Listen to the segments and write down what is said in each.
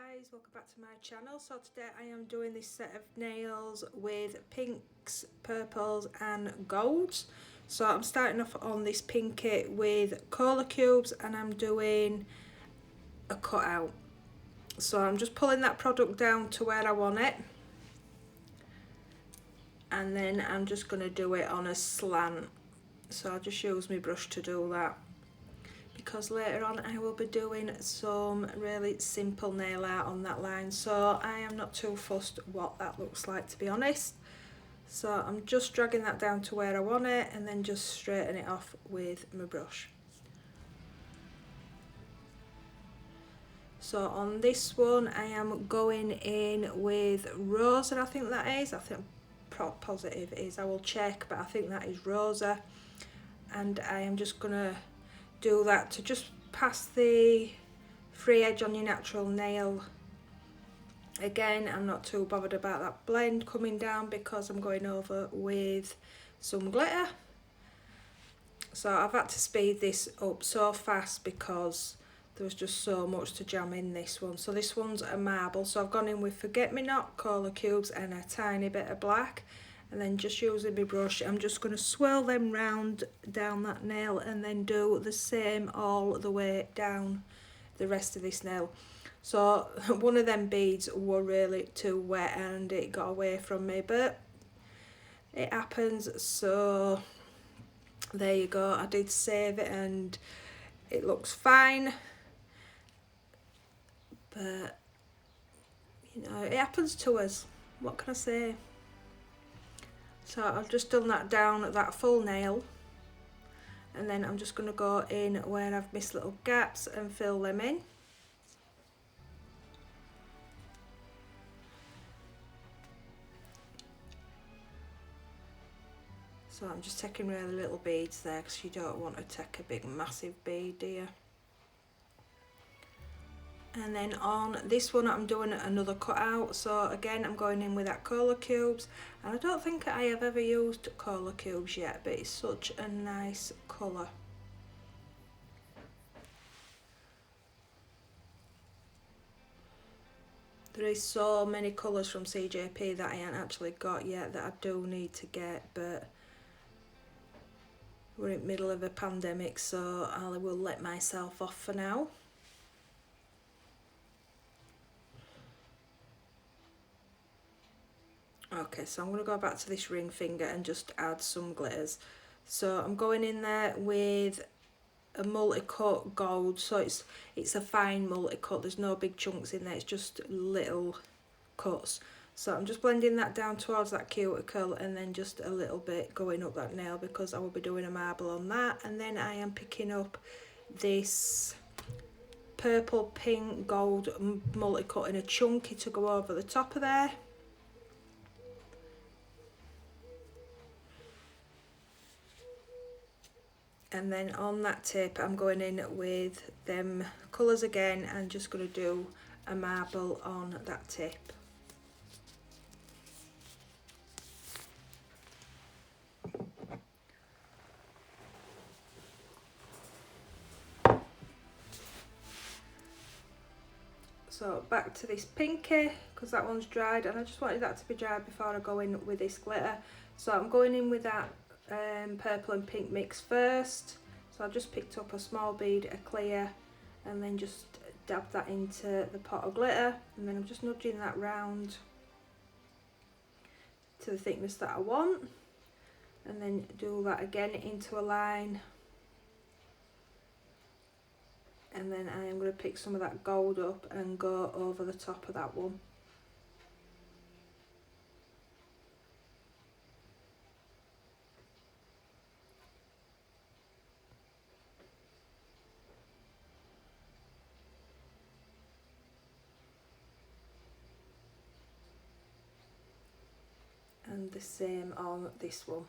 guys, welcome back to my channel. So today I am doing this set of nails with pinks, purples and golds. So I'm starting off on this pinky with cola cubes and I'm doing a cutout. So I'm just pulling that product down to where I want it, and then I'm just going to do it on a slant. So I'll just use my brush to do that, because later on I will be doing some really simple nail art on that line, so I am not too fussed what that looks like, to be honest. So I'm just dragging that down to where I want it and then just straighten it off with my brush. So on this one I am going in with Rosa, I think that is. I think I'm positive it is, I will check, but I think that is Rosa. And I am just going to do that to just pass the free edge on your natural nail. Again, I'm not too bothered about that blend coming down because I'm going over with some glitter. So I've had to speed this up so fast because there was just so much to jam in this one. So this one's a marble, so I've gone in with Forget Me Not, cola cubes and a tiny bit of black. And then just using my brush, I'm just going to swirl them round down that nail and then do the same all the way down the rest of this nail. So one of them beads were really too wet and it got away from me, but it happens, so there you go. I did save it and it looks fine, but you know, it happens to us, what can I say? So I've just done that down that full nail, and then I'm just going to go in where I've missed little gaps and fill them in. So I'm just taking really little beads there because you don't want to take a big massive bead, do you? And then on this one I'm doing another cutout, so again I'm going in with that cola cubes, and I don't think I have ever used cola cubes yet, but it's such a nice colour. There is so many colours from CJP that I ain't actually got yet that I do need to get, but we're in the middle of a pandemic, so I will let myself off for now. Okay, so I'm going to go back to this ring finger and just add some glitters. So I'm going in there with a multi-cut gold, so it's a fine multi-cut, there's no big chunks in there, it's just little cuts. So I'm just blending that down towards that cuticle and then just a little bit going up that nail because I will be doing a marble on that. And then I am picking up this purple, pink, gold multi-cut in a chunky to go over the top of there. And then on that tip I'm going in with them colours again and just going to do a marble on that tip. So back to this pinky because that one's dried, and I just wanted that to be dried before I go in with this glitter. So I'm going in with that purple and pink mix first. So I've just picked up a small bead of clear and then just dab that into the pot of glitter, and then I'm just nudging that round to the thickness that I want, and then do that again into a line. And then I am going to pick some of that gold up and go over the top of that one. And the same on this one.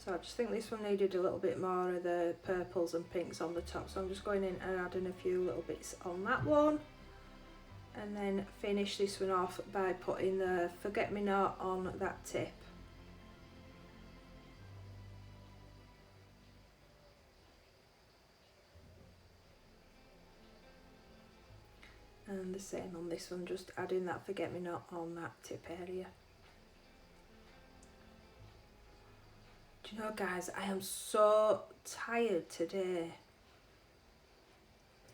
So I just think this one needed a little bit more of the purples and pinks on the top, so I'm just going in and adding a few little bits on that one, and then finish this one off by putting the forget-me-not on that tip. And the same on this one, just adding that forget-me-not on that tip area. Do you know, guys, I am so tired today.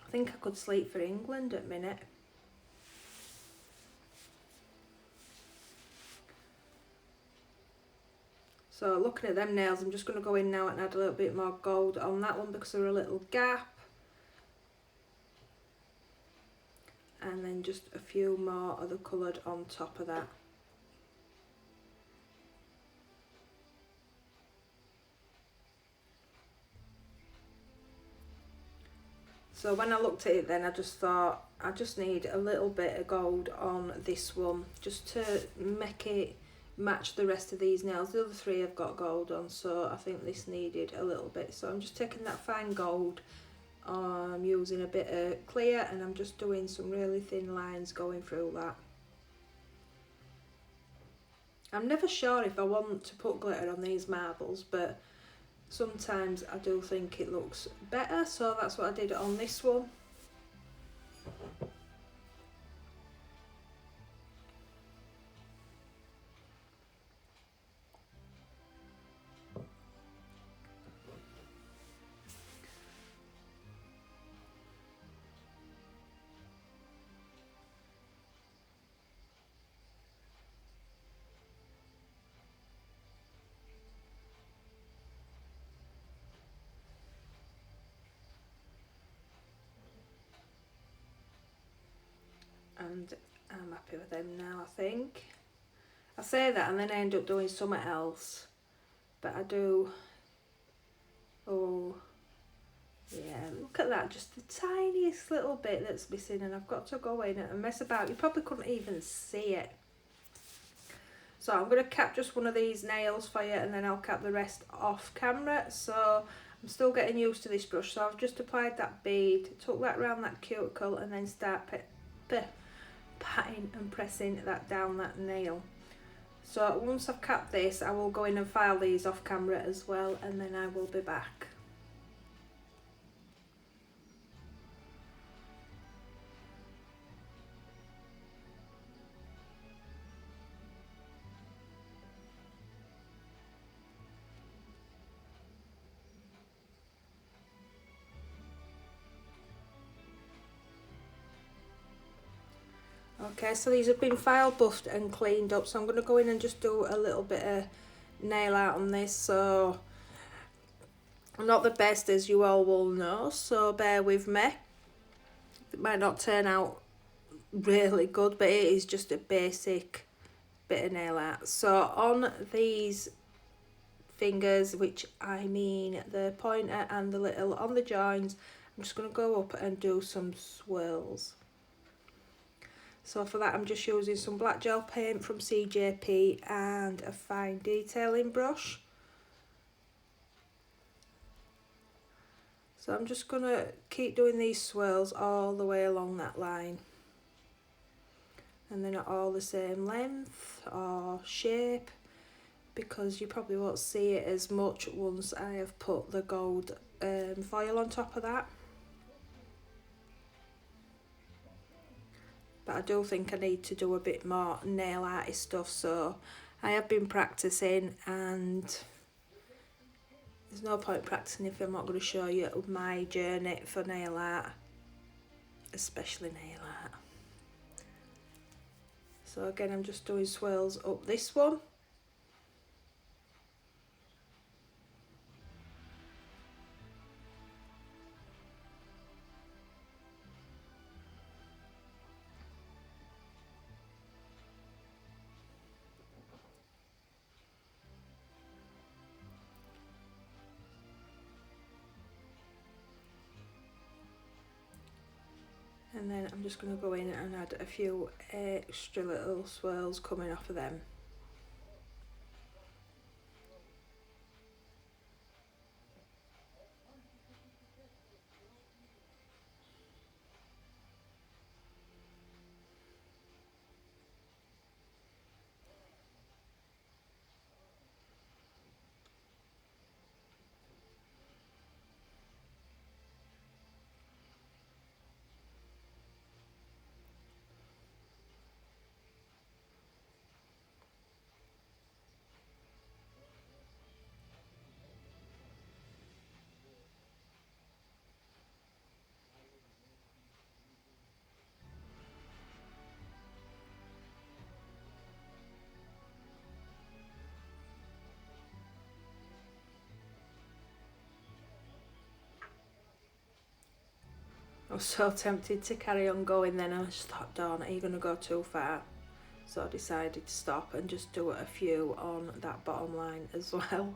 I think I could sleep for England at a minute. So looking at them nails, I'm just going to go in now and add a little bit more gold on that one because they're a little gap. And then just a few more of the coloured on top of that. So when I looked at it then, I just thought I just need a little bit of gold on this one just to make it match the rest of these nails. The other three I've got gold on, so I think this needed a little bit. So I'm just taking that fine gold, I'm using a bit of clear, and I'm just doing some really thin lines going through that. I'm never sure if I want to put glitter on these marbles, but sometimes I do think it looks better, so that's what I did on this one. And I'm happy with them now, I think. I say that and then I end up doing something else, but I do. Oh yeah, look at that, just the tiniest little bit that's missing, and I've got to go in and mess about. You probably couldn't even see it. So I'm going to cap just one of these nails for you, and then I'll cap the rest off camera. So I'm still getting used to this brush, so I've just applied that bead, took that around that cuticle, and then start patting and pressing that down that nail. So once I've capped this, I will go in and file these off camera as well, and then I will be back. Okay, so these have been file buffed and cleaned up, so I'm going to go in and just do a little bit of nail art on this. So I'm not the best, as you all will know, so bear with me. It might not turn out really good, but it is just a basic bit of nail art. So on these fingers, which I mean the pointer and the little on the joins, I'm just going to go up and do some swirls. So for that I'm just using some black gel paint from CJP and a fine detailing brush. So I'm just going to keep doing these swirls all the way along that line. And they're not all the same length or shape, because you probably won't see it as much once I have put the gold foil on top of that. But I do think I need to do a bit more nail arty stuff, so I have been practicing, and there's no point practicing if I'm not going to show you my journey for nail art, especially nail art. So again, I'm just doing swirls up this one. And then I'm just going to go in and add a few extra little swirls coming off of them. I was so tempted to carry on going then. I just thought, Dawn, are you going to go too far? So I decided to stop and just do a few on that bottom line as well.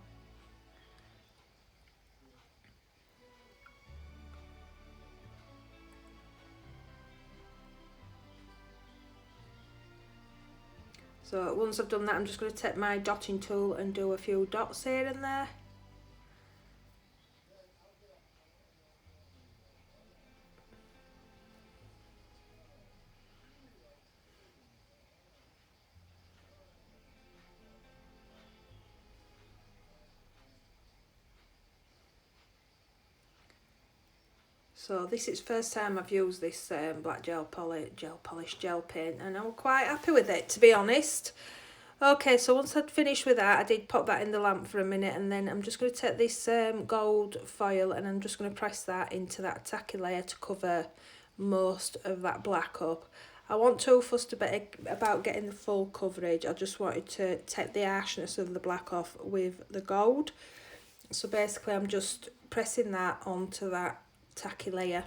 So once I've done that, I'm just going to take my dotting tool and do a few dots here and there. So this is the first time I've used this black gel paint, and I'm quite happy with it, to be honest. Okay, so once I'd finished with that, I did pop that in the lamp for a minute, and then I'm just going to take this gold foil and I'm just going to press that into that tacky layer to cover most of that black up. I wasn't too fussed about getting the full coverage. I just wanted to take the harshness of the black off with the gold. So basically I'm just pressing that onto that tacky layer.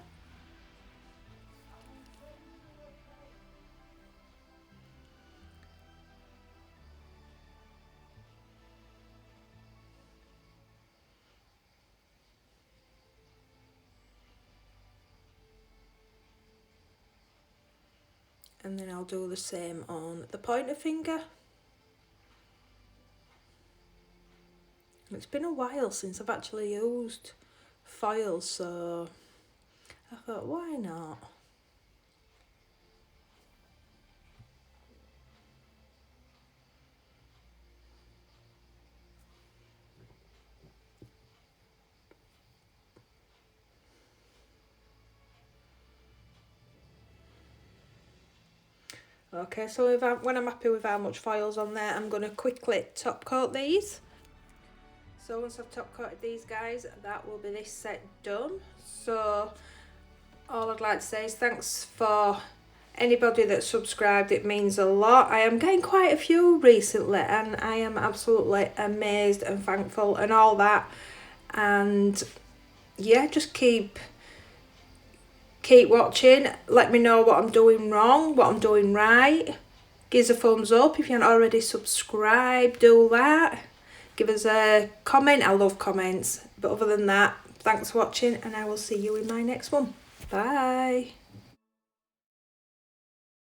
And then I'll do the same on the pointer finger. It's been a while since I've actually used foil, so I thought, why not? Okay, so when I'm happy with how much foil's on there, I'm going to quickly top coat these. So once I've top coated these guys, that will be this set done. So all I'd like to say is thanks for anybody that subscribed. It means a lot. I am getting quite a few recently and I am absolutely amazed and thankful and all that. And yeah, just keep watching. Let me know what I'm doing wrong, what I'm doing right. Give us a thumbs up if you haven't already subscribed. Do that. Give us a comment. I love comments. But other than that, thanks for watching and I will see you in my next one. Bye.